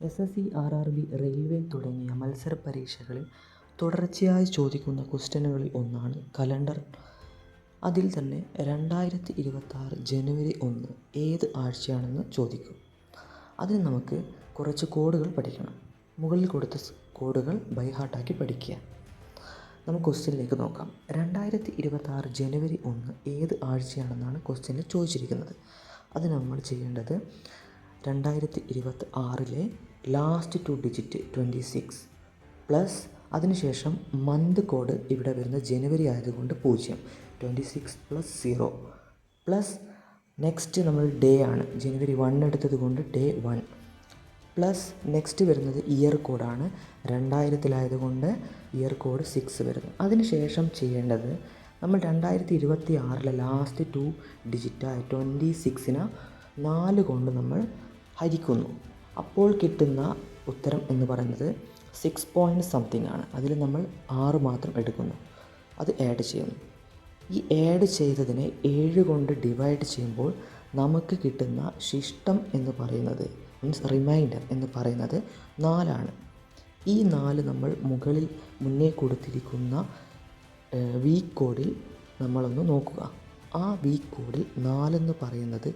SSC, RRB, railway തുടങ്ങിയ മത്സര പരീക്ഷകളിൽ തുടർച്ചയായി ചോദിക്കുന്ന ക്വസ്റ്റ്യനുകളിൽ ഒന്നാണ് കലണ്ടർ. അതിൽ തന്നെ 2026 ജനുവരി 1 ഏത് ആഴ്ചയാണെന്ന് ചോദിക്കും. അതിന് നമുക്ക് കുറച്ച് കോഡുകൾ പഠിക്കണം. മുകളിൽ കൊടുത്ത കോഡുകൾ ബൈ ഹാർട്ടാക്കി പഠിക്കുക. നമുക്ക് ക്വസ്റ്റ്യനിലേക്ക് നോക്കാം. 2026 ജനുവരി 1 ഏത് ആഴ്ചയാണെന്നാണ് ക്വസ്റ്റ്യനിൽ ചോദിച്ചിരിക്കുന്നത്. അത് നമ്മൾ ചെയ്യേണ്ടത് 2026 ലാസ്റ്റ് 2 ഡിജിറ്റ് 26 പ്ലസ് അതിനുശേഷം മന്ത് കോഡ് ഇവിടെ വരുന്ന ജനുവരി ആയതുകൊണ്ട് 0, 26 + 0 പ്ലസ് നെക്സ്റ്റ് നമ്മൾ ഡേ ആണ്, ജനുവരി 1 എടുത്തത് കൊണ്ട് ഡേ 1 പ്ലസ് നെക്സ്റ്റ് വരുന്നത് ഇയർ കോഡാണ്, 2000-ലായതുകൊണ്ട് ഇയർ കോഡ് 6 വരുന്നു. അതിനുശേഷം ചെയ്യേണ്ടത് നമ്മൾ 2026 ലാസ്റ്റ് 2 ഡിജിറ്റായ 26-നെ 4 കൊണ്ട് നമ്മൾ ഹരിക്കുന്നു. അപ്പോൾ കിട്ടുന്ന ഉത്തരം എന്ന് പറയുന്നത് 6 പോയിൻറ്റ് സംതിങ് ആണ്. അതിൽ നമ്മൾ 6 മാത്രം എടുക്കുന്നു, അത് ആഡ് ചെയ്യുന്നു. ഈ ആഡ് ചെയ്തതിനെ 7 കൊണ്ട് ഡിവൈഡ് ചെയ്യുമ്പോൾ നമുക്ക് കിട്ടുന്ന ശിഷ്ടം എന്ന് പറയുന്നത് റിമൈൻഡർ എന്ന് പറയുന്നത് 4 ആണ്. ഈ 4 നമ്മൾ മുന്നേ കൊടുത്തിരിക്കുന്ന വീക്ക് കോഡിൽ നമ്മളൊന്ന് നോക്കുക. ആ വീക്ക് കോഡിൽ 4 എന്ന് പറയുന്നത്